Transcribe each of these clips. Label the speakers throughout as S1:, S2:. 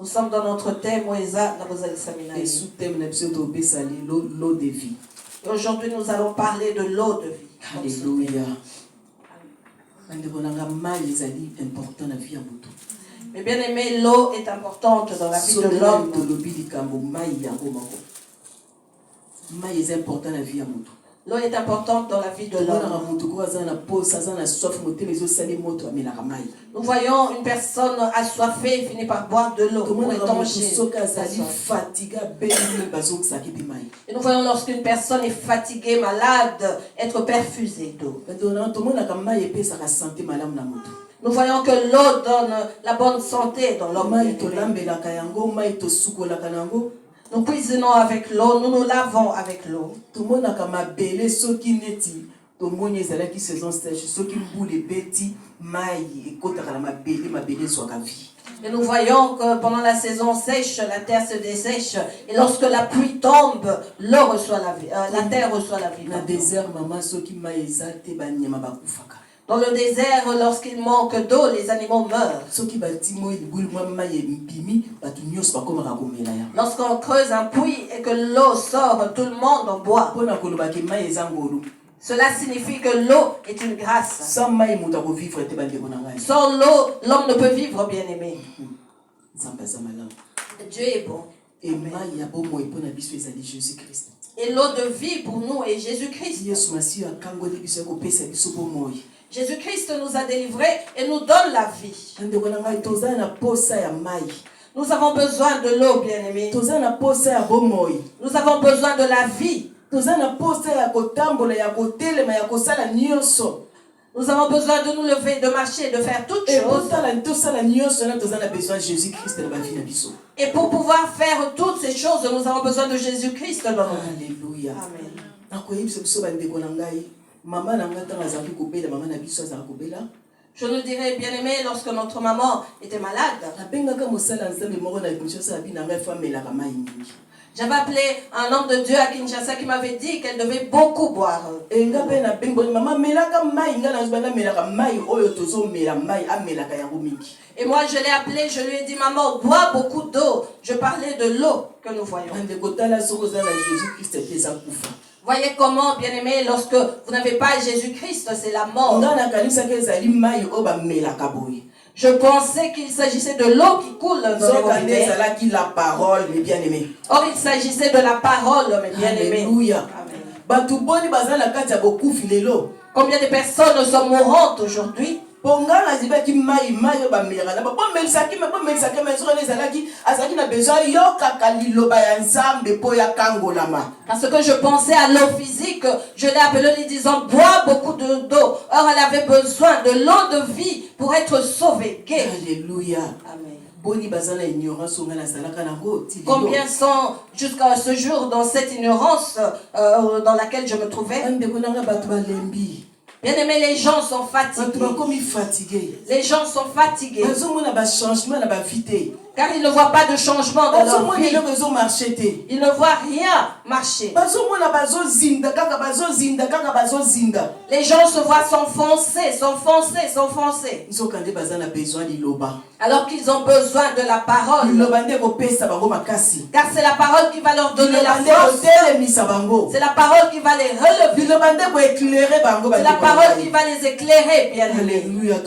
S1: Nous sommes dans notre thème Moïsa Naboza
S2: Et
S1: Seminari.
S2: sous thème l'eau de vie.
S1: Et aujourd'hui nous allons parler de l'eau de vie.
S2: Alléluia. Important la vie à moto.
S1: Mais bien aimé, l'eau est importante dans la vie de l'homme. L'eau est importante dans la vie de l'homme. Nous voyons une personne assoiffée finit par boire de l'eau pour étancher sa soif. Et nous voyons lorsqu'une personne est fatiguée, malade, être perfusée d'eau. Nous voyons que l'eau donne la bonne santé dans l'homme. Nous cuisinons avec l'eau, nous nous lavons avec l'eau. Et nous voyons que pendant la saison sèche, la terre se dessèche. Et lorsque la pluie tombe, l'eau reçoit la vie, la terre reçoit la vie. Dans le désert, lorsqu'il manque d'eau, les animaux meurent. Lorsqu'on creuse un puits et que l'eau sort, tout le monde en boit. Cela signifie que l'eau est une grâce. Sans l'eau, l'homme ne peut vivre, bien aimé. Dieu est bon. Et l'eau de vie pour nous est Jésus-Christ. Jésus-Christ nous a délivrés et nous donne la vie. Nous avons besoin de l'eau, bien-aimé. Nous avons besoin de la vie. Nous avons besoin de nous lever, de marcher, de faire toutes choses. Et pour pouvoir faire toutes ces choses, nous avons besoin de Jésus-Christ dans notre vie.
S2: Alléluia.
S1: Amen. Je nous dirais, bien aimé, lorsque notre maman était malade, j'avais appelé un homme de Dieu à Kinshasa qui m'avait dit qu'elle devait beaucoup boire. Et moi je l'ai appelé, je lui ai dit, maman, bois beaucoup d'eau. Je parlais de l'eau que nous voyons. Voyez comment, bien aimé, lorsque vous n'avez pas Jésus-Christ, c'est la mort. Je pensais qu'il s'agissait de l'eau qui coule dans les robinets. Or, il s'agissait de la parole, mes bien-aimés. Combien de personnes sont mourantes aujourd'hui? Parce que je pensais à l'eau physique, je l'ai appelée en lui disant bois beaucoup d'eau. Or elle avait besoin de l'eau de vie pour être sauvée.
S2: Alléluia.
S1: Amen.
S2: Combien
S1: Combien sont jusqu'à ce jour dans cette ignorance dans laquelle je me trouvais? Bien aimé, les gens sont fatigués. Les gens sont fatigués. Car ils ne voient pas de changement dans leur vie. Ils ne voient rien marcher. Les gens se voient s'enfoncer. Alors qu'ils ont besoin de la parole. Car c'est la parole qui va leur donner la force. C'est la parole qui va les relever. C'est la parole qui va les éclairer, bien aimé.
S2: Alléluia.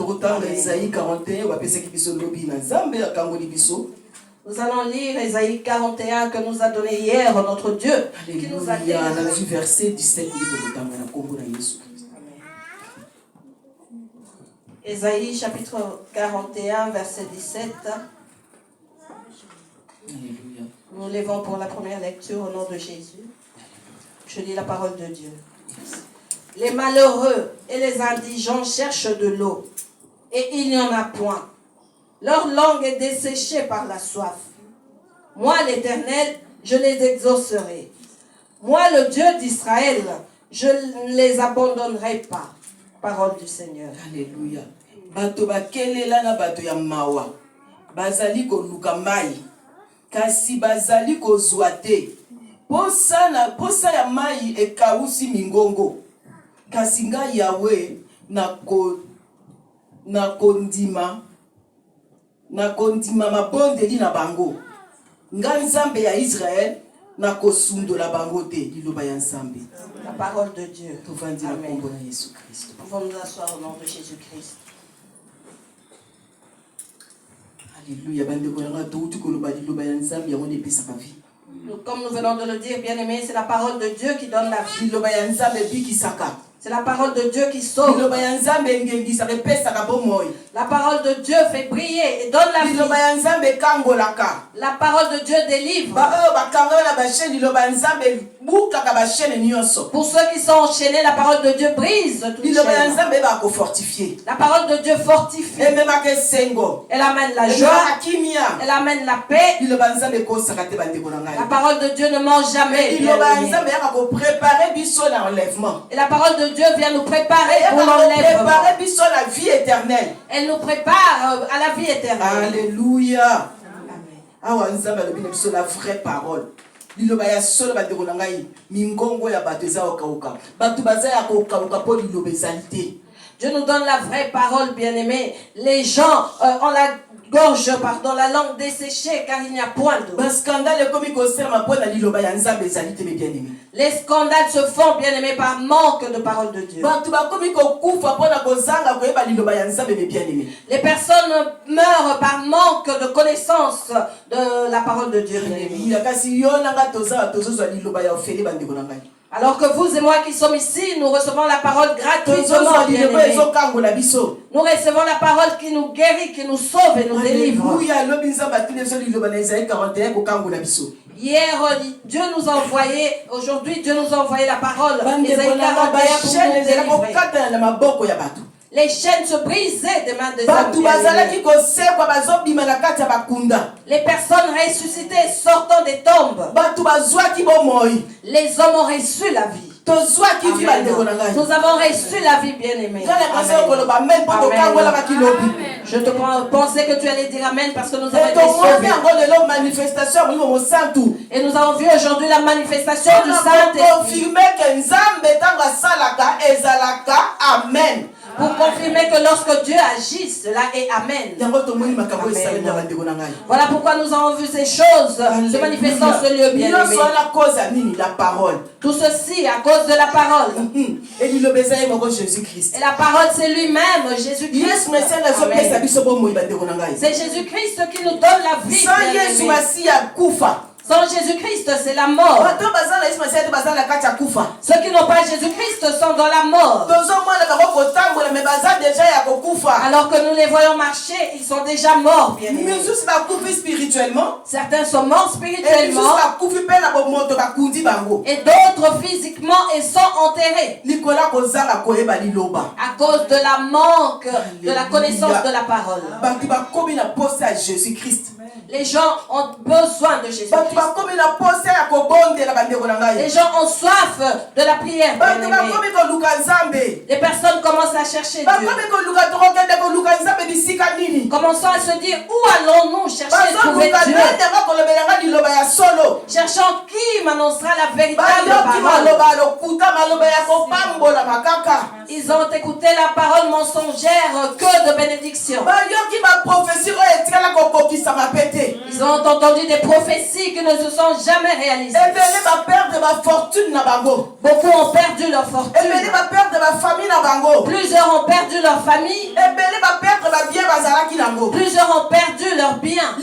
S1: Nous allons lire Ésaïe 41 que nous a donné hier notre Dieu. Qui nous a
S2: Alléluia. Verset 17.
S1: Ésaïe chapitre 41 verset 17.
S2: Alléluia.
S1: Nous levons pour la première lecture au nom de Jésus. Je lis la parole de Dieu. Les malheureux et les indigents cherchent de l'eau, et il n'y en a point. Leur langue est desséchée par la soif. Moi, l'Éternel, je les exaucerai. Moi, le Dieu d'Israël, je ne les abandonnerai pas. Parole du Seigneur.
S2: Alléluia. Bato bakelela na bato ya mawa. Bazali ko luka mai. Kasi bazali ko zwate. Posa ya mai ekausi mingongo. Kasi nga Yawe na kondima na kondima mabondeli na bango nga nzambe ya Israël na kosundola bango te liloba ya nzambe.
S1: La parole de Dieu.
S2: Amen.
S1: Pouvons nous asseoir au nom de Jésus-Christ.
S2: Alléluia.
S1: Comme nous venons de le dire, bien-aimés, c'est la parole de Dieu qui donne la vie. C'est la parole de Dieu qui sauve. La parole de Dieu fait briller et donne la vie. La parole de Dieu délivre. Pour ceux qui sont enchaînés, la parole de Dieu brise toute chaîne. La parole de Dieu fortifie. Elle amène la joie. Elle amène la paix. La parole de Dieu ne ment jamais. Et la parole de Dieu vient nous préparer pour l'enlèvement. Elle nous prépare à la vie éternelle.
S2: Alléluia. Amen. La vraie parole.
S1: Dieu nous donne la vraie parole, bien-aimés. Les gens ont la gorge, pardon, la langue desséchée car il n'y a point d'eau. Les scandales se font, bien-aimés, par manque de parole de Dieu. Les personnes meurent par manque de connaissance de la parole de Dieu, bien-aimés. Alors que vous et moi qui sommes ici, nous recevons la parole gratuitement, bien-aimés. Nous recevons la parole qui nous guérit, qui nous sauve et nous délivre. Hier, Dieu nous a envoyé, aujourd'hui Dieu nous a envoyé la parole. Isaïe 41 pour nous délivrer. Les chaînes se brisaient des mains des hommes. Les personnes ressuscitées sortant des tombes. Les hommes ont reçu la vie. Amen. Nous avons reçu la vie, bien-aimée. Je te pensais que tu allais dire Amen parce que nous avons été sauvés. Et nous avons vu aujourd'hui la manifestation du Saint-Esprit.
S2: Amen.
S1: Pour confirmer que lorsque Dieu agit, cela est Amen. Voilà pourquoi nous avons vu ces choses se manifestant dans ce lieu, bien-aimé. Tout ceci à cause de la parole. Et la parole, c'est lui-même, Jésus-Christ. C'est Jésus-Christ qui nous donne la vie. Sans Jésus-Christ, c'est la mort. Ceux qui n'ont pas Jésus-Christ sont dans la mort. Alors que nous les voyons marcher, ils sont déjà morts. Certains sont morts spirituellement. Et d'autres physiquement et sont enterrés. À cause de la manque de la connaissance de la parole. Les gens ont besoin de Jésus. Les gens ont soif de la prière. Les personnes commencent à chercher Dieu. Commençons à se dire où allons-nous chercher trouver Dieu. Cherchons qui m'annoncera la véritable parole. Ils ont écouté la parole mensongère que de bénédiction. Ils ont entendu des prophéties qui ne se sont jamais réalisées. Beaucoup ont perdu leur fortune. Plusieurs ont perdu leur famille. Plusieurs ont perdu leurs biens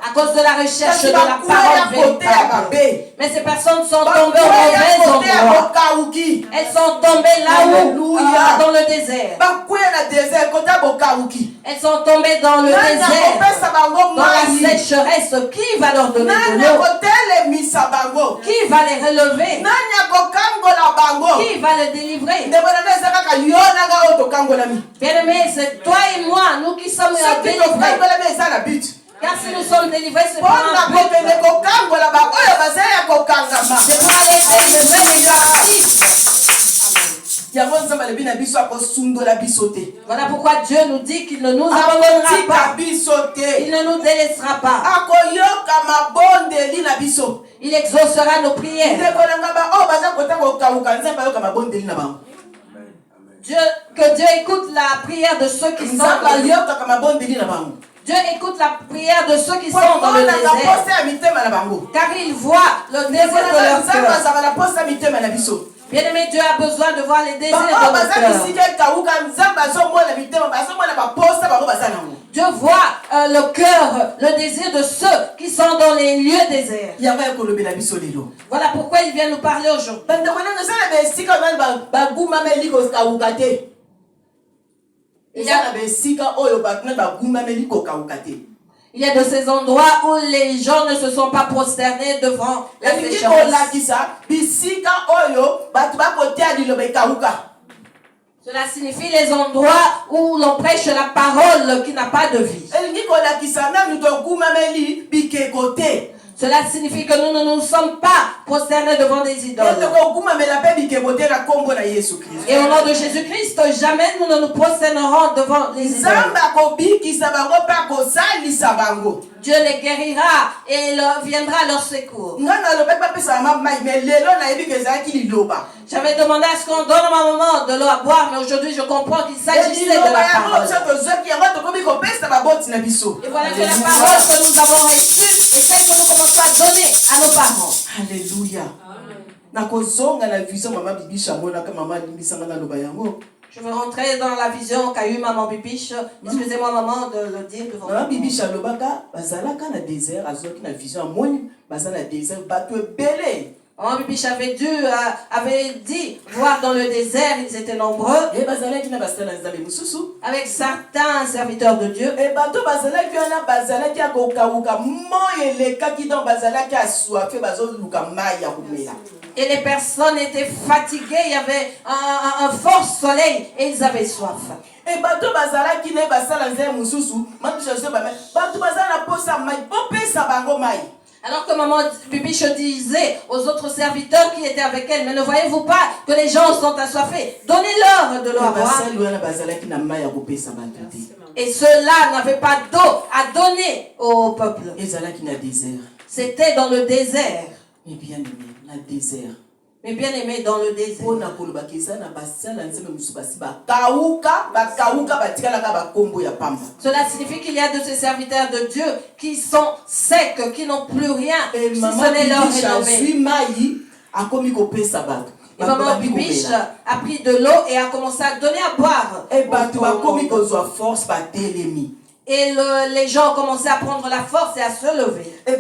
S1: à cause de la recherche de la parole véritable. Mais ces personnes sont tombées au mauvais endroit. Elles sont tombées là-haut, dans le désert. Elles sont tombées dans le désert, dans la sécheresse. Qui va leur donner de l'eau? Qui va les relever? Qui va les délivrer? Bien-aimés, c'est toi et moi, nous qui sommes délivrés. Car si nous sommes délivrés, c'est pour un but. C'est pour aller délivrer les captifs. Voilà pourquoi Dieu nous dit qu'il ne nous abandonnera pas. Il ne nous délaissera pas. Il exaucera nos prières. Que Dieu écoute la prière de ceux qui sont dans Dieu écoute la prière de ceux qui sont dans le désert. Car il voit le désir de leur cœur. Bien-aimé, Dieu a besoin de voir les désirs de notre cœur. Dieu voit le cœur, le désir de ceux qui sont dans les lieux déserts. Voilà pourquoi il vient nous parler aujourd'hui. Il y a de ces endroits où les gens ne se sont pas prosternés devant la sécheresse. Cela signifie les endroits où l'on prêche la parole qui n'a pas de vie. Cela signifie que nous ne nous sommes pas prosternés devant des idoles. Et au nom de Jésus-Christ, jamais nous ne nous prosternerons devant les idoles. Dieu les guérira et il viendra à leur secours. J'avais demandé à ce qu'on donne à ma maman de l'eau à boire, mais aujourd'hui je comprends qu'il s'agissait de la parole. Et voilà que la parole que nous avons reçue est celle que nous commençons à donner à nos parents.
S2: Alléluia.
S1: Je veux rentrer dans la vision qu'a eu Maman Bibiche. Excusez-moi maman de le dire devant
S2: Maman Bibiche bazalaka na désert, azoki na vision amoni bazala désert bato ebele.
S1: Maman Bibiche avait dit voir dans le désert, ils étaient nombreux.
S2: Et bazalaki na basala nzambe mususu
S1: avec certains serviteurs de Dieu.
S2: Et bato bazalaki wana bazalaki akokauka moye lekaki dans bazalaki assoiffé bazoluka mai ya komela.
S1: Et les personnes étaient fatiguées, il y avait un fort soleil et ils avaient soif.
S2: Et bato bazalaki ne basala nzambe mususu, mandushase ba bato bazala posa mai popesa bango mai.
S1: Alors que Maman Bibiche disait aux autres serviteurs qui étaient avec elle, mais ne voyez-vous pas que les gens sont assoiffés? Donnez-leur de l'eau à boire. Et ceux-là n'avaient pas d'eau à donner au peuple. C'était dans le désert.
S2: Mais bien aimé, le désert.
S1: Mais bien aimé, dans le désert. Cela signifie qu'il y a de ces serviteurs de Dieu qui sont secs, qui n'ont plus rien, si ce n'est leur renommée. Et Maman Bibiche a pris de l'eau et a commencé à donner à boire. Et les gens ont commencé à prendre la force et à se lever. Et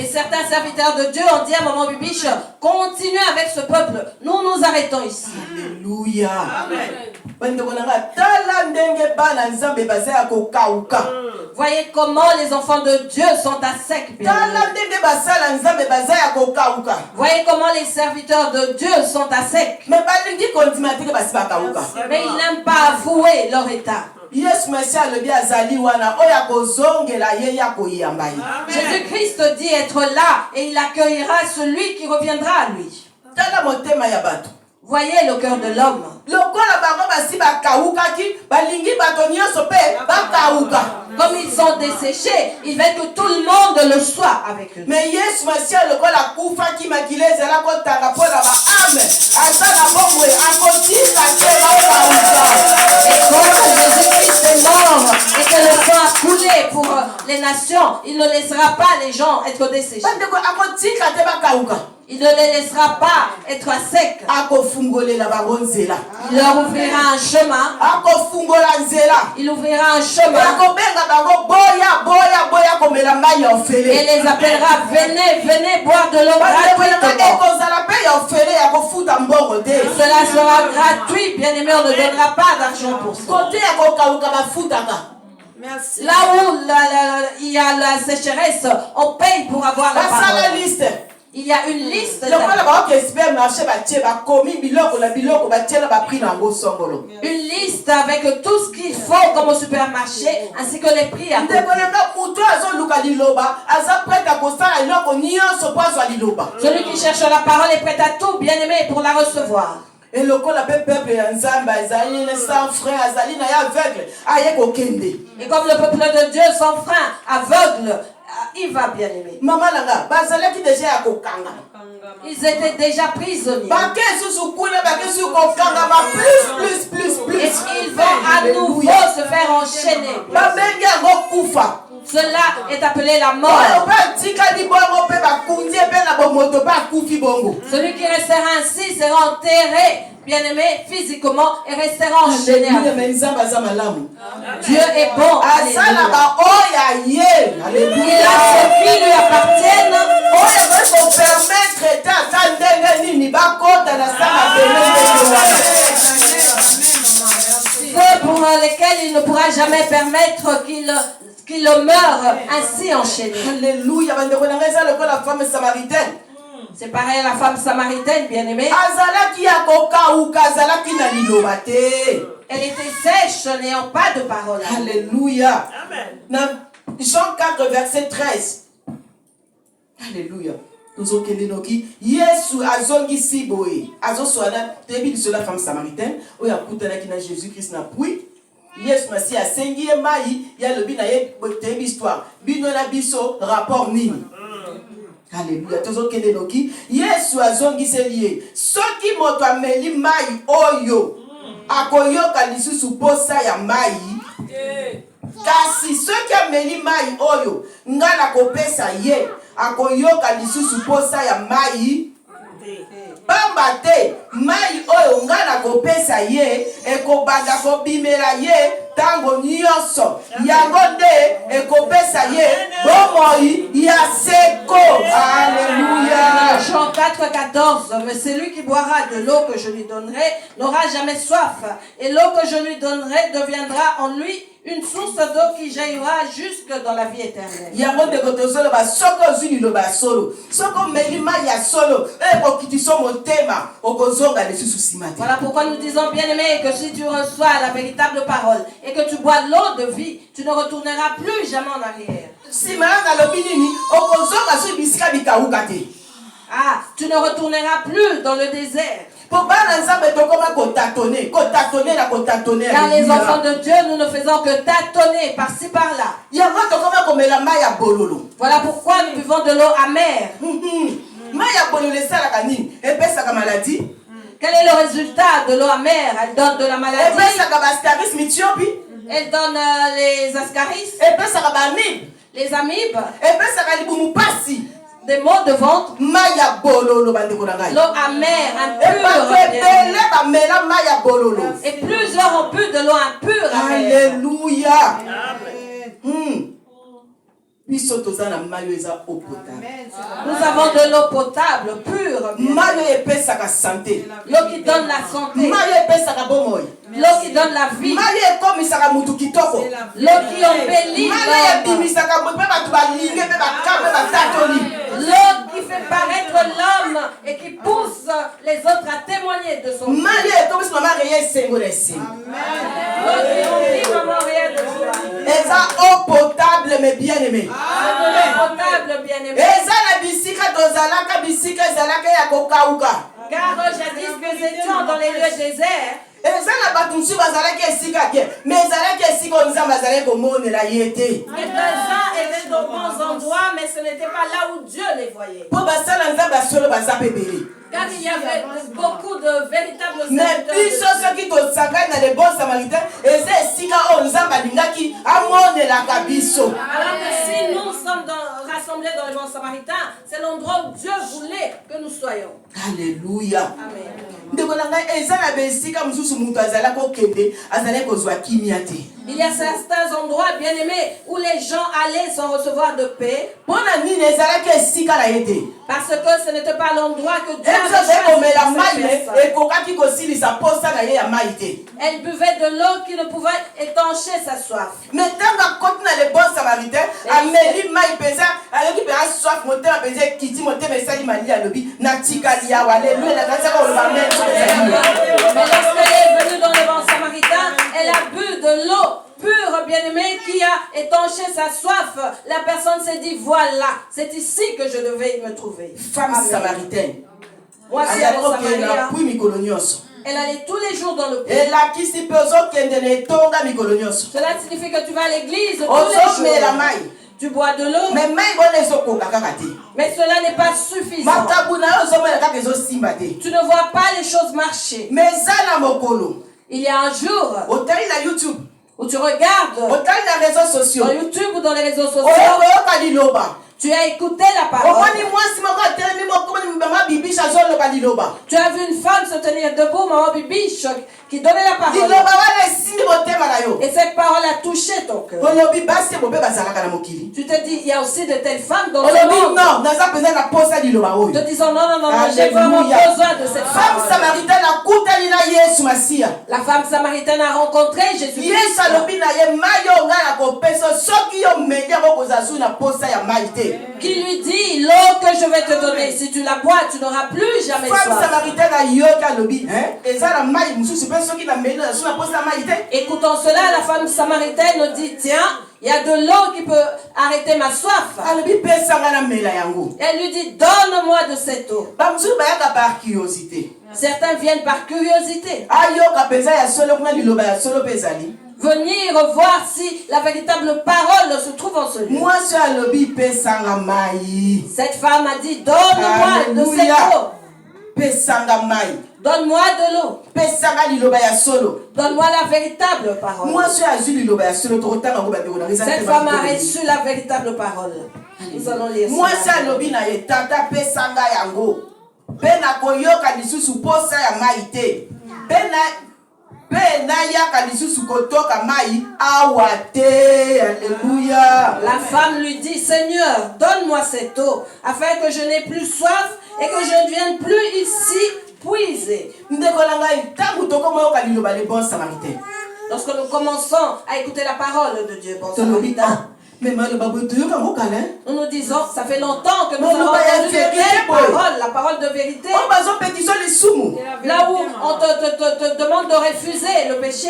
S1: certains serviteurs de Dieu ont dit à Maman Bibiche, continuez avec ce peuple, nous nous arrêtons ici.
S2: Alléluia. Amen.
S1: Voyez comment les enfants de Dieu sont à sec. Voyez comment les serviteurs de Dieu sont à sec. Mais ils n'aiment pas avouer leur état. Jésus-Christ dit être là et il accueillera celui qui reviendra à lui. Voyez le cœur de l'homme. Comme ils sont desséchés, il veut que tout le monde le soit avec eux.
S2: Mais
S1: et quand Jésus-Christ est mort et que le sang a coulé pour les nations, il ne laissera pas les gens être desséchés. Il ne les laissera pas être à sec. Il leur ouvrira un chemin. Il ouvrira un chemin. Et les appellera, venez, venez boire de l'eau gratuitement. Cela sera gratuit, bien aimé, on ne donnera pas d'argent pour ça. Là où il y a la sécheresse, on paye pour avoir la parole. Il y a une liste. Une liste avec tout ce qu'il faut comme au supermarché, ainsi que les prix à côté. Celui qui cherche la parole est prêt à tout, bien aimé, pour la recevoir.
S2: Et le peuple sans frein, aveugle.
S1: Et comme le peuple de Dieu sans frein, aveugle, y va, bien-aimé.
S2: Maman langa, bazalaki déjà ya kokanga.
S1: Ils étaient déjà prisonniers.
S2: Bake susu kuna, bake susu kokanga, ba plus.
S1: Et ils vont à nouveau se faire enchaîner.
S2: Babengi yango kufa.
S1: Cela est appelé la mort. Celui qui restera ainsi sera enterré, bien-aimé, physiquement, et restera enchaîné. Dieu est bon. Alléluia. Il a ce qui lui appartiennent. Ceux pour lesquels il ne pourra jamais permettre qu'il meure ainsi enchaîné.
S2: Alléluia. La femme samaritaine.
S1: C'est pareil à la femme samaritaine, bien-aimée. Elle était sèche, n'ayant pas de parole.
S2: Alléluia. Amen. Jean 4, verset 13. Alléluia. Yesu azongisi boye azoswana tebi de la femme samaritaine oyo akutanaki na Jésus-Christ na pui Yesu masi asengi mai ya lobi na ye tebi histoire bino na biso rapport nini. Alléluia. Tozokende noki Yesu azongiseli ye soki moto ameli mai oyo akoyoka lisusu posa ya mai kasi soki ameli mai oyo nga nakopesa ye akoyoka lisusu posa ya mai pamba te mai oyo nga nakopesa ye ekobanda kobimela ye tango nyonso yango nde ekopesa ye bomoi ya seko. Alléluia.
S1: Jean 4,14. Mais celui qui boira de l'eau que je lui donnerai n'aura jamais soif, et l'eau que je lui donnerai deviendra en lui une source d'eau qui jaillira jusque dans la vie éternelle. Voilà pourquoi nous disons, bien-aimé, que si tu reçois la véritable parole et que tu bois l'eau de vie, tu ne retourneras plus jamais en arrière. Ah, tu ne retourneras plus dans le désert.
S2: Car
S1: les enfants de Dieu, nous ne faisons que tâtonner par-ci par-là. Voilà pourquoi nous buvons de l'eau amère. Quel est le résultat de l'eau amère? Elle donne de la maladie. Elle donne les ascaris, les amibes, des maux de ventre, l'eau amère, impure, et plusieurs ont bu de l'eau impure.
S2: Alléluia. Nous
S1: avons de l'eau potable, pure, l'eau qui donne la santé, l'eau qui donne la vie, l'eau qui embellit l'eau qui fait paraître l'homme et qui pousse les autres à témoigner de son Dieu. L'eau qui remplit maman réel de joie.
S2: Eau potable mais bien aimé.
S1: Potable, bien-aimé. Car jadis nous étions dans les lieux déserts. Quelques-uns étaient dans bons endroits, mais ce n'était pas là où Dieu les voyait. Car il y avait beaucoup de véritables alors que si nous sommes rassemblés dans le bon samaritain, c'est l'endroit où Dieu voulait que nous soyons.
S2: Alléluia.
S1: Amen. Il y a certains endroits, bien-aimés, où les gens allaient sans recevoir de paix. Parce que ce n'était pas l'endroit que Dieu avait choisi. Elle buvait de l'eau qui ne pouvait étancher sa soif. Mais lorsqu'elle est venue dans le bon samaritain, elle a bu de l'eau pure, bien-aimée, qui a étanché sa soif. La personne s'est dit, voilà, c'est ici que je devais me trouver.
S2: Femme samaritaine.
S1: Moi, c'est à Samaria. Elle allait tous les jours dans le pays. Cela signifie que tu vas à l'église tous les jours. Tu bois de l'eau,
S2: mais
S1: mais cela n'est pas suffisant. Tu ne vois pas les choses marcher. Il y a un jour où tu regardes sur YouTube ou dans les réseaux sociaux, tu as écouté la parole. Tu as vu une femme se tenir debout, maman Bibiche, qui donnait la parole. Et cette parole a touché ton cœur. Tu te dis, il y a aussi de telles femmes dans le monde. Te disant, non, j'ai vraiment besoin de cette femme. La femme samaritaine a rencontré Jésus. Qui lui dit, l'eau que je vais te donner, si tu la bois, tu n'auras plus jamais soif. Écoutant cela, la femme samaritaine dit, tiens, il y a de l'eau qui peut arrêter ma soif. Elle lui dit, donne-moi de cette eau. Certains viennent par curiosité. Venir voir si la véritable parole se trouve en celui. Cette femme a dit, donne-moi de cette eau. Donne-moi de l'eau. Donne-moi la véritable parole. Cette femme a reçu la véritable parole. Nous allons lire La femme lui dit, Seigneur, donne-moi cette eau, afin que je n'ai plus soif et que je ne vienne plus ici puiser. Lorsque nous commençons à écouter la parole de Dieu, bon samaritain, nous nous disons, ça fait longtemps que nous avons entendu de telles paroles, la parole de vérité. Là où on te demande de refuser le péché.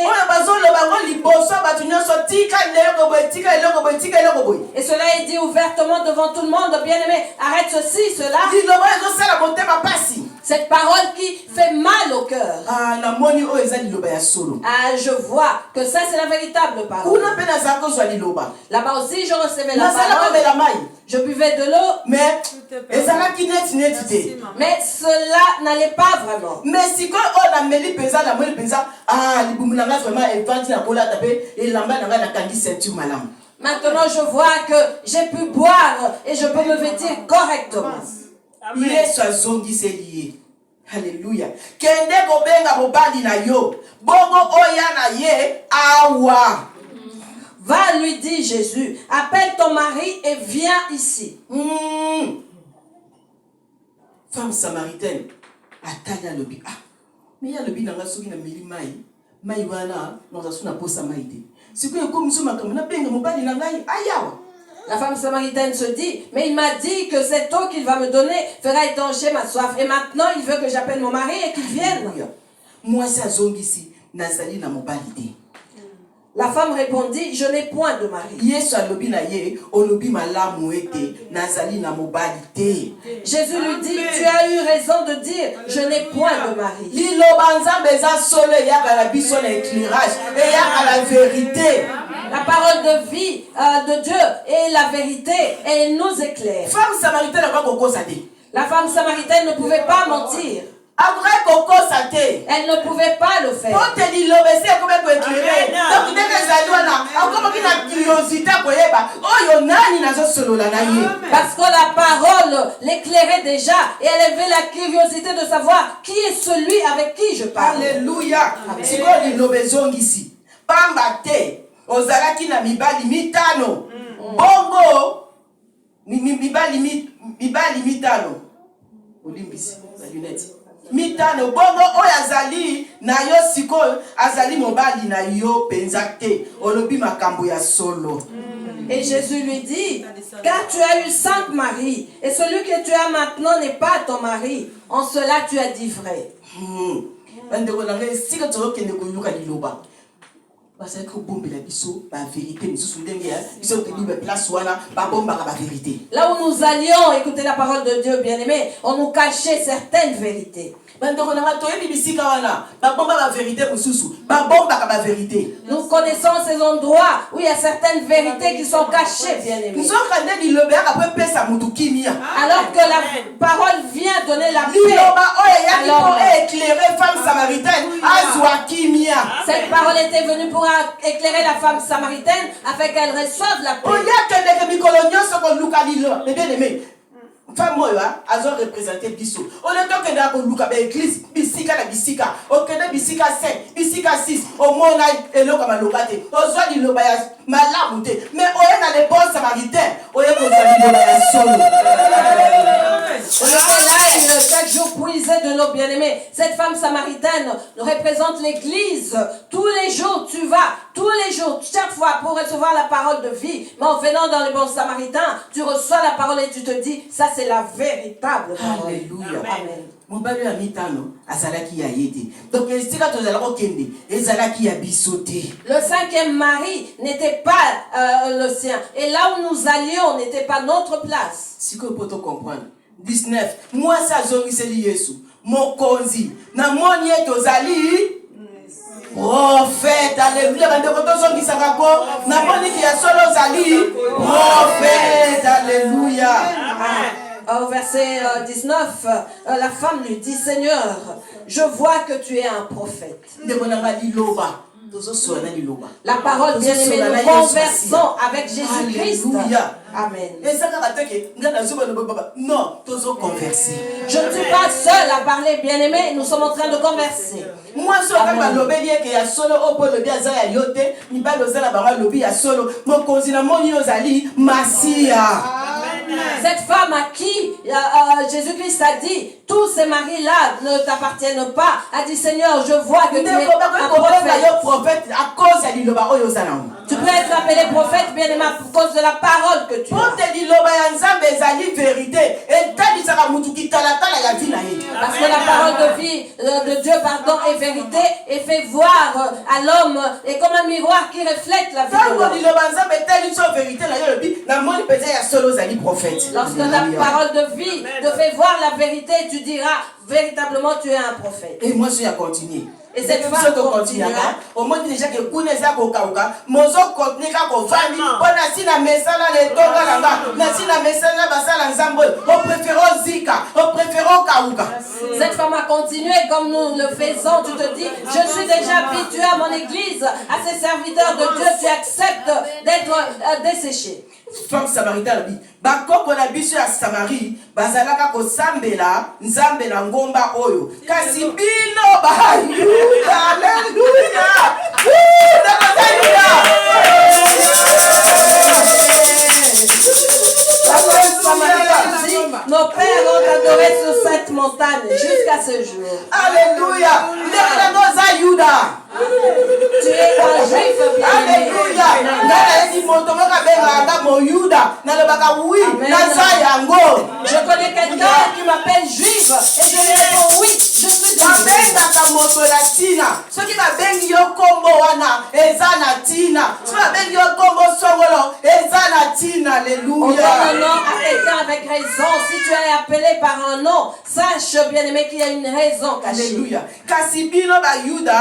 S1: Et cela est dit ouvertement devant tout le monde, bien aimé, arrête ceci, cela. Cette parole qui fait mal au cœur. Je vois que ça c'est la véritable parole. Là-bas aussi je recevais la parole. Je buvais de l'eau. Mais cela n'allait pas vraiment. Maintenant je vois que j'ai pu boire et je peux me vêtir correctement.
S2: Alléluia. Kende kobenga mobali na yo. Bongo oya na ye awa.
S1: Va, lui dit Jésus, appelle ton mari et viens ici.
S2: Femme samaritaine. Ataya lobi. Mais ya lobi nanga soki na meli mai. Mai wana na suna posa maite. Siko comme so makamona benga mobali na ngai ayawa.
S1: La femme samaritaine se dit, mais il m'a dit que cette eau qu'il va me donner fera étancher ma soif. Et maintenant, il veut que j'appelle mon mari et qu'il vienne.
S2: Moi, c'est Zongisi, Nazali na mobalité.
S1: La femme répondit, je n'ai point de mari. Jésus lui dit, tu as eu raison de dire, je n'ai point de mari. La parole de vie de Dieu est la vérité et elle nous éclaire. La femme samaritaine ne pouvait pas mentir. Elle ne pouvait pas le faire. Parce que la parole l'éclairait déjà et elle avait la curiosité de savoir qui est celui avec qui je parle.
S2: Alléluia. Ozalaki na mibali mitano. Bongo mibali mitano. Olimbisi na lunette. Mitano bongo oyo azali na yo sikoyo azali mobali na yo penzate olobi makambo ya solo.
S1: Et Jésus lui dit, car tu as eu 5 maris et celui que tu as maintenant n'est pas ton mari. En cela tu as dit vrai.
S2: parce que bombe la biso la vérité nous sous ndenge ya biso ke bible place wana ba bomba la vérité.
S1: Là où nous allions écouter la parole de Dieu, bien-aimé, on nous cachait certaines vérités.
S2: Bandoko na toyebi bisika wana ba bomba la vérité mususu ba bomba ka ba vérité.
S1: Nous connaissons ces endroits où il y a certaines vérités qui sont cachées, bien-aimé.
S2: Nous sommes kande di lobe après pesa mutu kimia.
S1: Alors que la parole vient donner la paix.
S2: Liloba oya ya pour éclairer femme samaritaine azwa kimia.
S1: Cette parole était venue pour éclairer la femme samaritaine afin qu'elle reçoive la paix.
S2: Oya kende ke mikolonyo soko luka lilo. Bien aimé. Femme moya azo représenter biso. On est donc dans ko luka be église bisika na bisika. Okende bisika 5, bisika 6. Au mona eloko malokate. Ozwa liloba ya malamu te. Mais oya na les bons samaritains. Oya ko zwa liloba ya solo.
S1: On était là chaque jour puisé de l'eau, bien-aimée. Cette femme samaritaine représente l'église. Tous les jours, tu vas, tous les jours, chaque fois pour recevoir la parole de vie. Mais en venant dans les bons samaritains, tu reçois la parole et tu te dis, ça c'est la véritable parole.
S2: Alléluia.
S1: Amen.
S2: Mon bali ya mitano azalaki ya yete. Donc estika tozala ko kende, ezalaki ya bisoté.
S1: Le 5e mari n'était pas le sien. Et là où nous allions n'était pas notre place.
S2: Si que pour te comprendre. 19. Moi ça zongiseli Yesu. Mokonzi. Na moni tozali prophète. Alléluia. Bande ko tozongisaka ko. Na moni ki ya solo zali prophète. Alléluia.
S1: Au verset 19, la femme lui dit, Seigneur, je vois que tu es un prophète. La parole, bien-aimée, nous conversons avec Jésus-Christ. Amen.
S2: Non, converser.
S1: Je ne suis pas seul à parler, bien-aimé, nous sommes en train de converser.
S2: Moi, je suis solo
S1: cette femme à qui Jésus-Christ a dit, tous ces maris-là ne t'appartiennent pas, a dit, Seigneur, je vois que tu es un prophète. Tu peux être appelé prophète, bien aimé, à cause de la parole que tu as. Parce que la parole de vie de Dieu, pardon, est vérité et fait voir à l'homme et comme un miroir qui reflète la vie de l'homme. Lorsque la parole de vie te fait voir la vérité, tu diras véritablement tu es un prophète.
S2: Et moi je vais continuer.
S1: Et cette femme continuera.
S2: Au moins déjà que Kouneza Kokauka, Mozo Kotnika Kovani, Bonasina Messala les Tonga Langa, Nasina Messala Basala Nzambo, au préférant Zika, au préférant Kauka.
S1: Cette femme a continué comme nous le faisons. Tu te dis, je suis déjà habitué à mon église, à ces serviteurs de Dieu, tu acceptes d'être desséché.
S2: Femme samaritaine dit, bakoko na biso ya Samarie, bazalaka ko sambela, nzambe na ngomba oyo. Kasi bino ba Alléluia.
S1: Nos pères ont adoré sur cette montagne jusqu'à ce jour.
S2: Alléluia.
S1: Tu es un juif bien-aimé. Je connais quelqu'un qui m'appelle juif et je lui réponds oui, je suis juif. On donne un nom à quelqu'un avec raison. Si tu es appelé par un nom, sache bien-aimé qu'il y a une raison cachée.
S2: Alléluia. Kasibino ba Yuda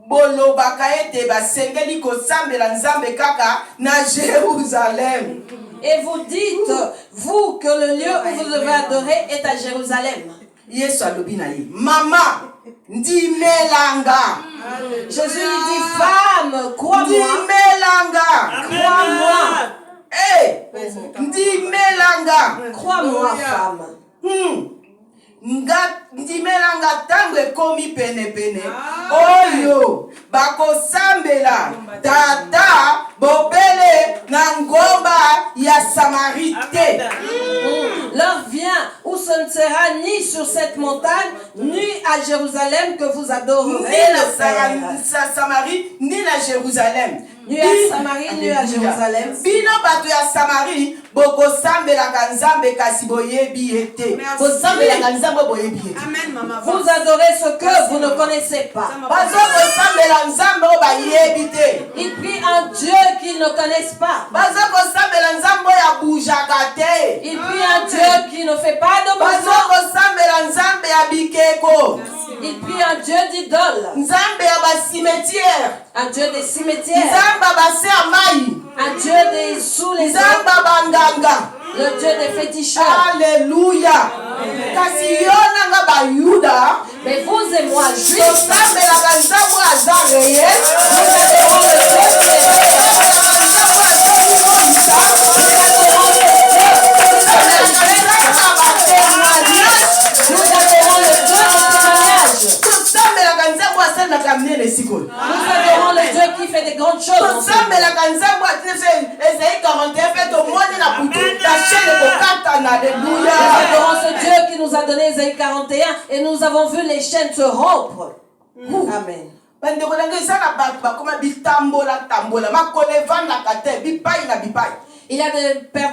S2: bolobaka ete basengeli kosambela nzambe kaka na Jérusalem.
S1: Et vous dites, vous, que le lieu où vous devez adorer est à Jérusalem.
S2: Yesu alobi na ye, mama, ndimelanga.
S1: Jésus lui dit, femme, crois-moi.
S2: Ndimelanga.
S1: Crois-moi.
S2: Eh, ndimelanga.
S1: Crois-moi, femme.
S2: Ndimelanga tango ekomi pene pene oyo bakosambela tata bobele na ngomba ya Samarité.
S1: L'heure vient où ce ne sera ni sur cette montagne ni à Jérusalem que vous adorerez
S2: Ni
S1: le Père.
S2: la Samarie, ni la Jérusalem.
S1: Ni à Samarie, ni à Jérusalem.
S2: Bino bato ya Samarie, boko sambelaka nzambe kasi boyebi ete. Bosambelaka nzambe boyebi ete.
S3: Amen, maman.
S1: Vous adorez ce que vous ne connaissez pas.
S2: Bazo kosambela nzambe o bayebi te.
S1: Ils prient un Dieu qu'ils ne connaissent pas.
S2: Bazo kosambela nzambe ya bujaka te.
S1: Ils prient un Dieu qui ne fait pas de
S2: Bazo
S1: besoin.
S2: kosambela nzambe ya bikeko.
S1: Ils prient un Dieu d'idole.
S2: Nzambe ya basimetiere.
S1: Un Dieu des cimetières.
S2: Nzambe ya base ya mai.
S1: Un Dieu des sous les
S2: Nzambe
S1: eaux.
S2: ya banganga.
S1: Le Dieu des féticheurs.
S2: Alléluia. Kasi yo nanga bayuda.
S1: Mais vous et moi, juifs,
S2: tosambelaka nzambe aza reye.
S1: nous adorons le Dieu qui est nous adorons le Dieu du témoignage.
S2: tosambelaka nzambe asalaka minene sikoyo.
S1: Nous adorons le Dieu qui fait des grandes choses.
S2: tosambelaka nzambe atinese Esaïe 41 mpe tomoni na butu na chaîne ekokatana. Alléluia.
S1: Nous adorons ce Dieu qui nous a donné Ésaïe 41 et nous avons vu les chaînes se rompre. Amen.
S2: bandeko na ngai eza na bato bakoma bitambola makolo evandaka te bipai na bipai.
S1: Il y a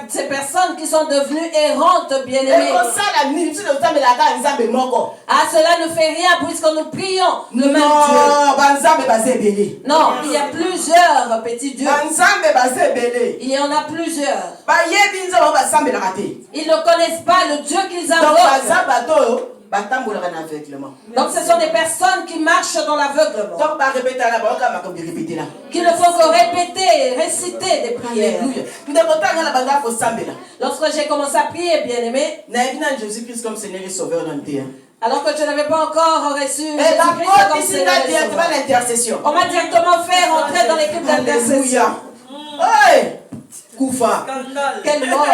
S1: ces personnes qui sont devenues errantes, bien-aimées.
S2: ekosala nini biso tosambelaka nzambe moko.
S1: Ah, cela ne fait rien puisque nous prions le même Dieu.
S2: non banzambe baza ebele.
S1: Non, il y a plusieurs petits dieux.
S2: banzambe baza ebele.
S1: Il y en a plusieurs.
S2: bayebi nzambe basambelaka te.
S1: Ils ne connaissent pas le Dieu qu'ils
S2: donc
S1: invoquent.
S2: baza bato oyo batambolaka na aveuglement.
S1: Donc ce sont des personnes qui marchent dans l'aveuglement,
S2: donc barepetana bayoka makambo erepetela.
S1: qui ne font que répéter, réciter des prières.
S2: Alléluia. ndeko tanga na banda kosambela.
S1: Lorsque j'ai commencé à prier, bien-aimé,
S2: nayebi na Jésus-Christ comme Seigneur et Sauveur dans le terre.
S1: alors que je n'avais pas encore reçu
S2: et
S1: Jésus-Christ comme
S2: bakoti
S1: Seigneur
S2: singa
S1: et
S2: directement
S1: Sauveur.
S2: l'intercession.
S1: On m'a directement fait rentrer dans l'équipe d'intercession.
S2: Alléluia. Hey! Kufa.
S1: Quelle mort!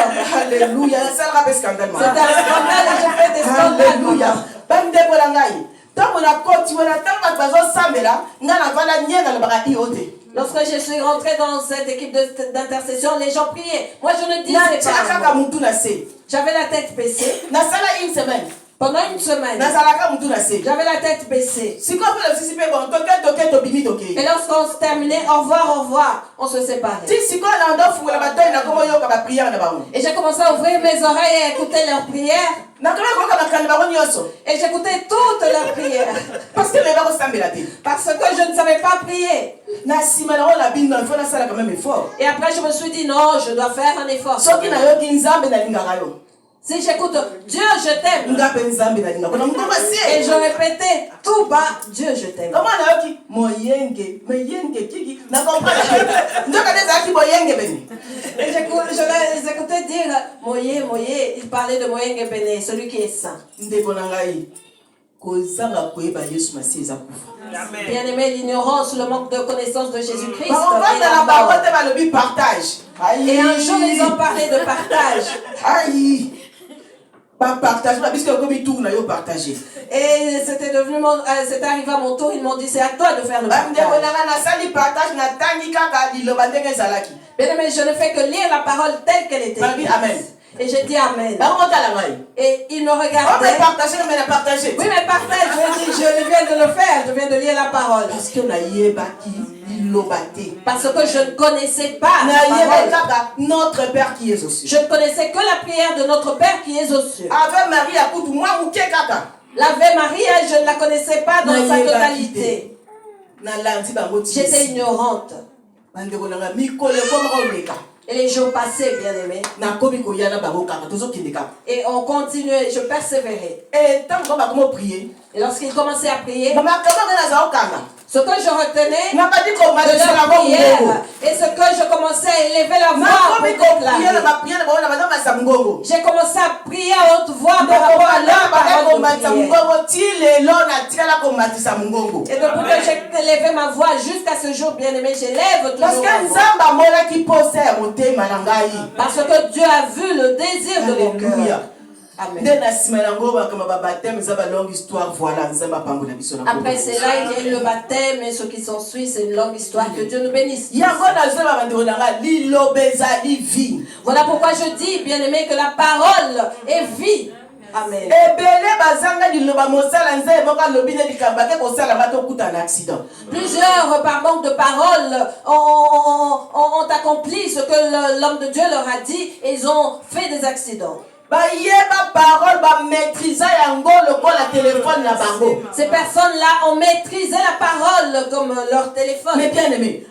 S2: Alléluia. Ça rappelle scandale.
S1: C'est un scandale et je fais des scandales.
S2: Alléluia. bandeko na ngai ntango nakoti wana ntango bato bazosambela ngai navanda nyenga lobaka iote.
S1: Lorsque je suis rentré dans cette équipe d'intercession, les gens priaient. Moi, je ne disais
S2: natiaka
S1: pas.
S2: kaka mutu na se.
S1: J'avais la tête baissée.
S2: nasala une semaine.
S1: Pendant une semaine,
S2: nazalaka mutu na se.
S1: j'avais la tête baissée.
S2: sikoyo mpe nosisi mpe bon toke tobimi toke.
S1: Et lorsqu'on se terminait, au revoir, on se séparait.
S2: ti sikoyo na ndofungola batoi nakomo yoka bapriere na bango.
S1: Et j'ai commencé à ouvrir mes oreilles et à écouter leurs prières.
S2: nakomi koyoka makanda bango nyonso.
S1: Et j'écoutais toutes leurs prières.
S2: parce que leba kosambela te.
S1: Parce que je ne savais pas prier.
S2: na nsima nango na bino il faut nasala quand même effort.
S1: Et après, je me suis dit, non, je dois faire un effort.
S2: soki nayoki nzambe nalingaka yo.
S1: Si j'écoute Dieu, je t'aime.
S2: nga mpe nzambe nalingaka na mokongo
S1: Et
S2: asie.
S1: je répétais tout bas, Dieu, je t'aime.
S2: koma nayoki moyenge kiki nakomprendre te nzoka nde ezalaki boyenge bene.
S1: Et je les écoutais dire, Moye, il parlait de Moyenge Béné, celui qui est saint.
S2: ndeko na ngai kozanga koyeba yesu masi eza kufa.
S1: Bien-aimé, l'ignorance, le manque de connaissance de Jésus-Christ. Et
S2: bakovanda
S1: la
S2: na bango
S1: mort.
S2: te balobi partage.
S1: Et un jour, ils ont parlé de partage.
S2: ai bapartage babiso okomi tour na yo partage.
S1: Et c'était arrivé à mon tour, ils m'ont dit, c'est à toi de faire le
S2: bandeko
S1: partage.
S2: na ngai nasali partage natangi kaka liloba ndenge ezalaki.
S1: Bien-aimé, je ne fais que lire la parole telle qu'elle était.
S2: babi amen.
S1: Et j'ai dit Amen.
S2: bakotala ngai.
S1: Et ils me
S2: oh mais
S1: regardaient.
S2: partage mais na partage.
S1: Oui, mais partage, je viens de le faire, je viens de lire la parole.
S2: parce que nayebaki liloba te.
S1: Parce que je ne connaissais pas la
S2: nayebaki
S1: parole.
S2: kaka notre père qui est aux cieux.
S1: Je ne connaissais que la prière de notre Père qui est aux cieux.
S2: ave marie akutu mwa moke kaka.
S1: L'Ave Maria, je ne la connaissais pas dans sa totalité.
S2: nalandi bango ti.
S1: J'étais ignorante.
S2: bandeko na ngai mikolo ekomaka oleka.
S1: Et les jours passaient, bien-aimés.
S2: nakomi koya na bango kaka tozokende kaka.
S1: Et on continuait, je persévérais.
S2: ntango bakoma prier.
S1: Et lorsqu'ils commençaient à prier,
S2: makambo ngai naza okanga.
S1: ce que je retenais
S2: nabandi
S1: de
S2: komatisa
S1: leur
S2: bango
S1: prière,
S2: ngongo.
S1: et ce que je commençais à élever la voix pour
S2: nakomi kopriere na
S1: déclarer.
S2: bapriere na bango na banda matisa mongongo.
S1: J'ai commencé à prier à haute voix par rapport à leur parole de
S2: komatisa
S1: prière.
S2: mongongo ti lelo natikala komatisa mongongo.
S1: Et depuis que j'ai élevé ma voix jusqu'à ce jour, bien-aimé, j'élève
S2: parce
S1: toujours
S2: que
S1: ma voix.
S2: nzambe amonaki posa ya motema na ngai.
S1: Parce que Dieu a vu le désir de mon
S2: Alléluia.
S1: cœur. Amen.
S2: nde na nsima yango bakama babateme eza balongue histoire voilà nzambe apambola biso na
S1: Après cela, il y a eu le baptême et ce qui s'ensuit, c'est une longue histoire. Que Dieu nous bénisse.
S2: yango nazoba bandeko na ngai liloba ezali vie.
S1: Voilà pourquoi je dis, bien-aimé, que la parole est vie. Amen.
S2: Ebele bazanga liloba mosala nzambe moko alobi ne likambo ke kosala bato kuta un accident.
S1: Plusieurs, par manque de parole, ont accompli ce que l'homme de Dieu leur a dit et ils ont fait des accidents. Ces personnes-là ont maîtrisé la parole comme leur téléphone.
S2: Mais bien aimé,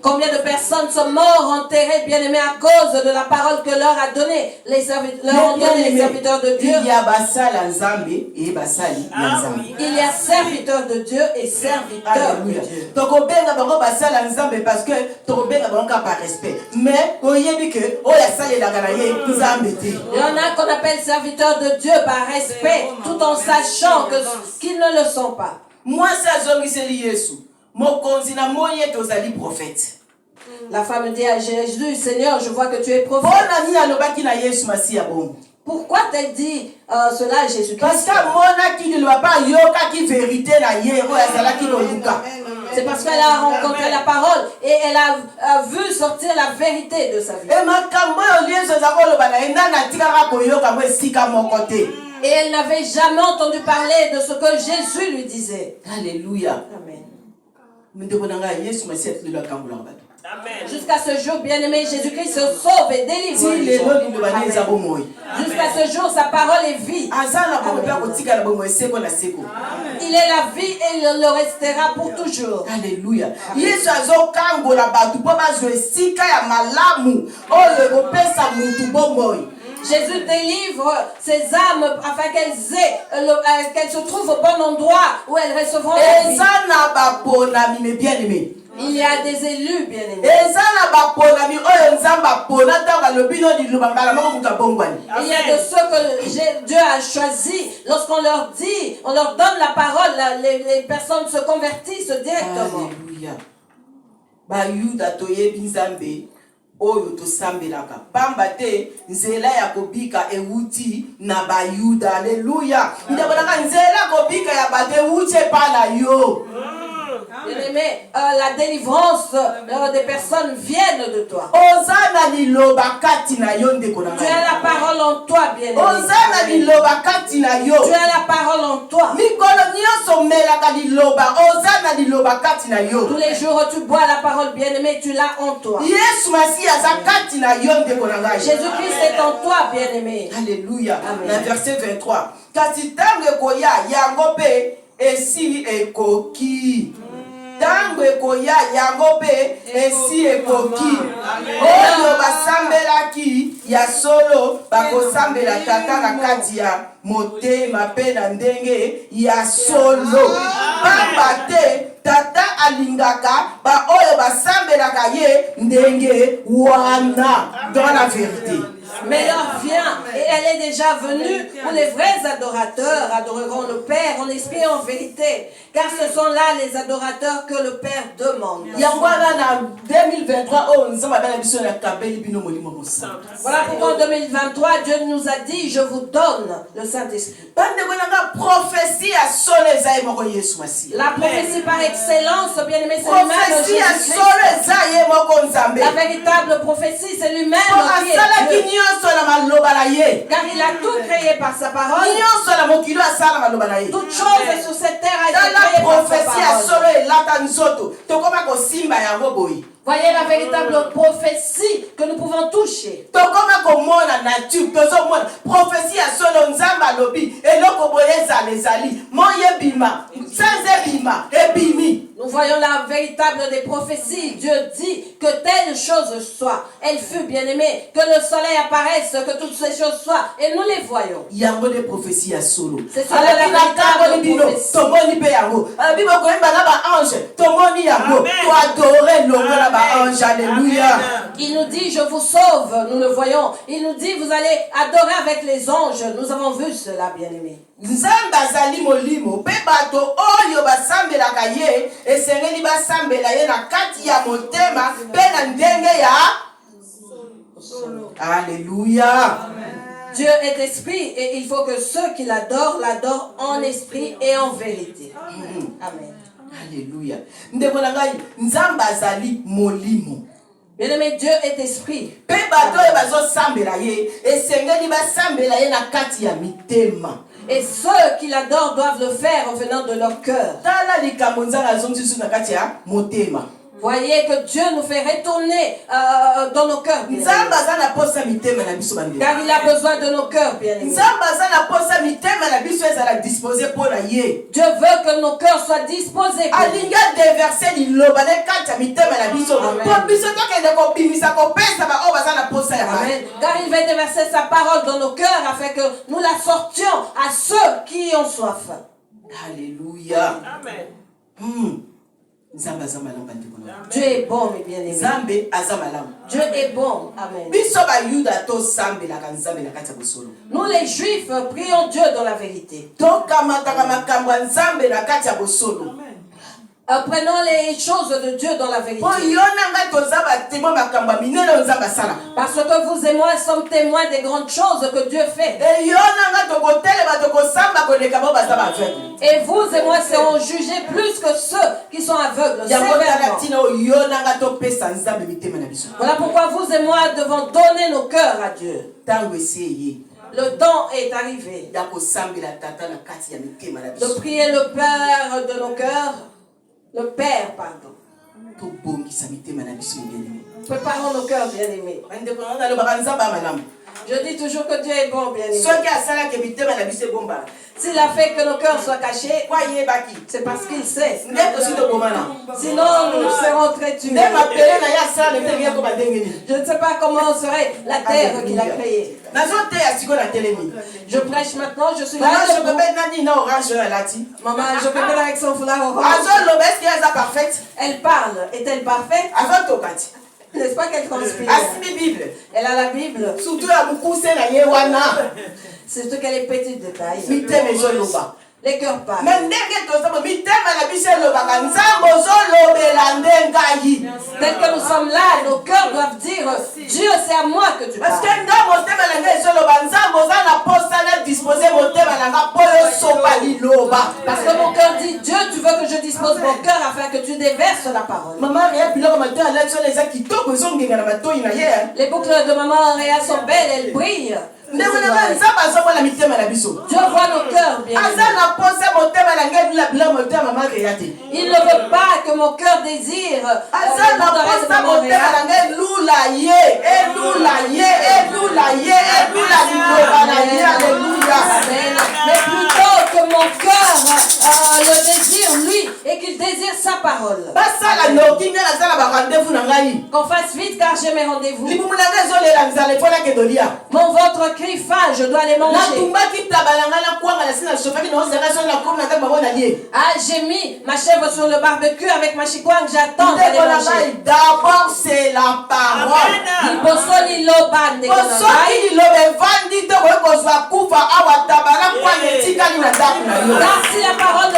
S1: combien de personnes sont mortes enterrées, bien aimés, à cause de la parole que leur a donné les serviteurs de Dieu.
S2: Il
S1: y a serviteurs de Dieu et serviteurs de Dieu.
S2: Parce que par respect. Mais il y
S1: en a qu'on appelle serviteurs de Dieu par respect, tout en sachant qu'ils ne le sont pas.
S2: Moi, c'est Jésus. Mon continent, moi, je prophète.
S1: La femme dit à Jésus, Seigneur, je vois que tu es prophète. Pourquoi t'as dit cela à Jésus-Christ?
S2: Parce que mon qui ne doit pas yoka qui vérité la
S1: c'est parce qu'elle a rencontré la parole et elle a vu sortir la vérité de sa vie. Et elle n'avait jamais entendu parler de ce que Jésus lui disait.
S2: Alléluia.
S1: Amen. Jusqu'à ce jour, bien-aimé, Jésus-Christ se sauve et délivre. Jusqu'à ce jour, sa parole est vie. Il est la vie et il le restera pour toujours.
S2: Alléluia.
S1: Jésus délivre ses âmes afin qu'elles se trouvent au bon endroit où elles recevront la vie. Il y a des élus, bien-aimés. Il y a de ceux que Dieu a choisis. Lorsqu'on leur dit, on leur donne la parole, les personnes se convertissent directement.
S2: Alléluia. Oyo to sambelaka pamba te nzela ya kobika euti na bayuda. Alléluia. Ndabonaka nzela kobika ya bate uche pala yo.
S1: Bien-aimé, la délivrance des personnes viennent de toi.
S2: Tu
S1: as la parole en toi, bien-aimé. Tu as la parole en toi. Tous les jours tu bois la parole, bien-aimé, tu l'as en toi. Jésus-Christ est en toi, bien-aimé.
S2: Alléluia. Amen. Verset 23. Katitange koya yangope esi ekoki. Tango ekoya yango pe esi ekoki. Oyo basambelaki ya solo bakosambela tata na kati ya motema pe na ndenge ya solo. Pamba te tata alingaka ba oyo basambelaka ye ndenge wana. Dans la vérité.
S1: Mais l'heure vient et elle est déjà venue où les vrais adorateurs adoreront le Père en esprit et en vérité. Car ce sont là les adorateurs que le Père demande. Voilà pourquoi en 2023, Dieu nous a dit, je vous donne le Saint-Esprit. La prophétie par excellence, bien aimé, c'est lui-même Jésus-Christ. La véritable prophétie, c'est lui-même qui est Dieu. Car il a tout créé par sa parole. Toute chose sur cette terre a été créée par sa parole. Voyez la véritable prophétie que nous pouvons toucher. Nous voyons la véritable des prophéties. Dieu dit que telle chose soit. Elle fut bien aimée. Que le soleil apparaisse, que toutes ces choses soient. Et nous les voyons. C'est cela la véritable prophétie.
S2: Alléluia.
S1: Il nous dit, je vous sauve, nous le voyons. Il nous dit, vous allez adorer avec les anges. Nous avons vu cela, bien aimé.
S2: Alléluia.
S1: Dieu est esprit et il faut que ceux qui l'adorent, l'adorent en esprit et en vérité. Amen.
S2: Alléluia. Ndekonangai, nzamba zali molimo.
S1: Bien-aimé, Dieu est esprit.
S2: Pe bato e bazo sambela ye, esengeli ba sambela ye na kati ya mitema.
S1: Et ceux qui l'adorent doivent le faire en venant de leur cœur.
S2: Tala likambo nzambe azongisi na kati ya motema.
S1: Voyez que Dieu nous fait retourner dans nos cœurs.
S2: Nzambe aza na posa mitema na biso bande.
S1: Car il a besoin de nos cœurs, bien-aimés.
S2: Nzambe aza na posa mitema na biso ezala disposé pour na ye.
S1: Dieu veut que nos cœurs soient disposés.
S2: Alinga déverser liloba na kati ya mitema na biso. Po biso tokende kobimisa kopesa ba o baza na posa ya
S1: Amen. Car il veut déverser sa parole dans nos cœurs afin que nous la sortions à ceux qui ont soif.
S2: Alléluia.
S3: Amen.
S1: Dieu est bon, mes bien-aimés. Dieu est bon. Amen. Nous les Juifs prions Dieu dans la vérité. Prenons les choses de Dieu dans la vérité. Parce que vous et moi sommes témoins des grandes choses que Dieu fait. Et vous et moi serons jugés plus que ceux qui sont aveugles. Voilà pourquoi vous et moi devons donner nos cœurs à Dieu. Le temps est arrivé de prier le Père de nos cœurs. Le Père, pardon. Préparons nos cœurs, bien-aimés. Je dis toujours que Dieu est bon, bien-aimé. S'il a fait que nos cœurs soient cachés, c'est parce qu'il sait. Sinon, nous serons très tués. Je ne sais pas comment serait la terre qu'il a créée. Je prêche maintenant, je suis là. Maman, je peux venir avec son foulard orange. Elle parle. Est-elle parfaite? N'est-ce pas qu'elle conspire? Elle a la Bible. Surtout qu'elle est petite de taille. Les cœurs parlent. Tel que nous sommes là, nos cœurs doivent dire Dieu, c'est à moi que tu parles. Parce que mon cœur dit Dieu, tu veux que je dispose mon cœur afin que tu déverses la parole. Les boucles de maman Réa sont belles, elles brillent. Dieu voit nos cœurs, bien. Il ne veut pas que mon cœur désire. Mais plutôt que mon cœur le désire lui et qu'il désire sa parole. Qu'on fasse vite car j'ai mes rendez-vous. Mon ventre crie faim, je dois les manger. Ah, j'ai mis ma chèvre sur le barbecue avec ma chikwang, j'attends de les manger.
S2: D'abord c'est la parole.
S1: Car si la parole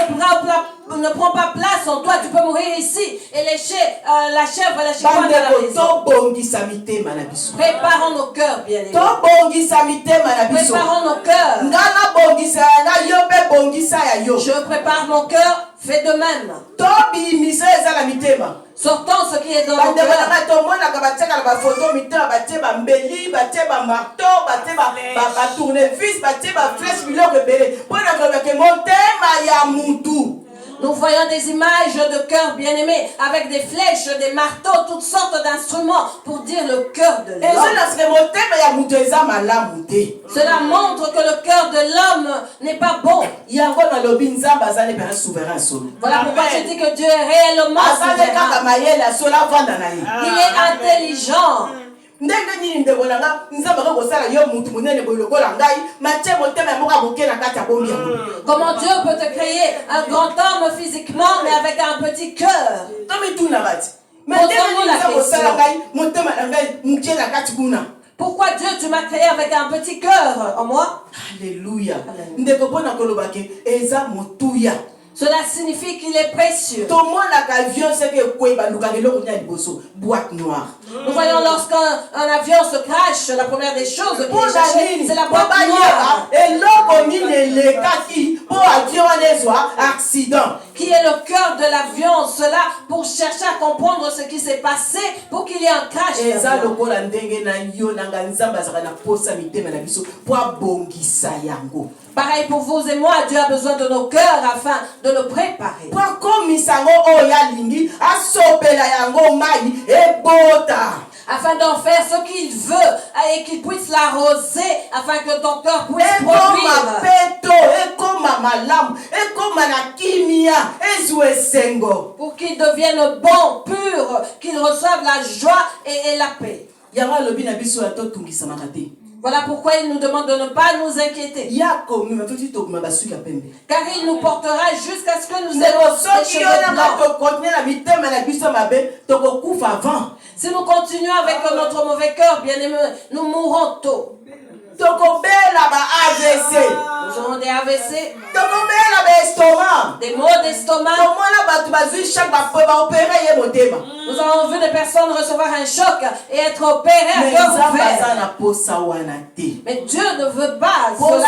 S1: ne prend pas place en toi, tu peux mourir ici et lécher la chèvre et la chikwang de la maison. Préparons nos cœurs, bien aimés. Préparons nos cœurs. Je prépare mon cœur, fais de même. Sortons ce qui est dans mon cœur. Nous voyons des images de cœur bien-aimés avec des flèches, des marteaux, toutes sortes d'instruments pour dire le cœur de l'homme. Cela montre que le cœur de l'homme n'est pas bon. Voilà pourquoi je dis que Dieu est réellement souverain. Il est intelligent. Comment Dieu peut te créer un grand homme physiquement mais avec un petit cœur? Pourquoi Dieu tu m'as créé avec un petit cœur en moi?
S2: Alléluia.
S1: Cela signifie qu'il est précieux. Nous voyons lorsqu'un avion se crache, la première des choses qui est cherchée, c'est la boîte noire. Qui qui est le cœur de l'avion, cela pour chercher à comprendre ce qui s'est passé, pour qu'il y ait un crash. Pareil pour vous et moi, Dieu a besoin de nos cœurs afin de le préparer. Afin d'en faire ce qu'il veut et qu'il puisse l'arroser afin que ton cœur puisse produire. Pour qu'il devienne bon, pur, qu'il reçoive la joie et la paix. Voilà pourquoi il nous demande de ne pas nous inquiéter. Car il nous portera jusqu'à ce que nous ayons des cheveux blancs. Si nous continuons avec notre mauvais cœur, bien aimé, nous mourrons tôt. Nous aurons des AVC, des maux d'estomac. Nous avons vu des personnes recevoir un choc et être opérées à cœur ouvert. Mais Dieu ne veut pas cela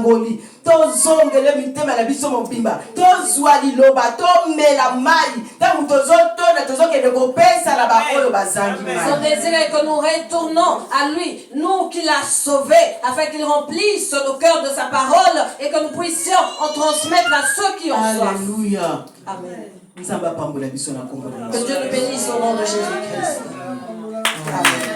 S1: pour nous.
S2: Tozongele mitema na biso mobimba tozwa liloba tomela mai tangu tozotona tozokende kopesa na bakolo bazangi mai.
S1: Son désir est que nous retournons à lui, nous qui l'a sauvé, afin qu'il remplisse nos cœurs de sa parole et que nous puissions en transmettre à ceux qui ont soif.
S2: Alléluia.
S1: Amen.
S2: Que
S1: Dieu nous bénisse au nom de Jésus-Christ. Amen.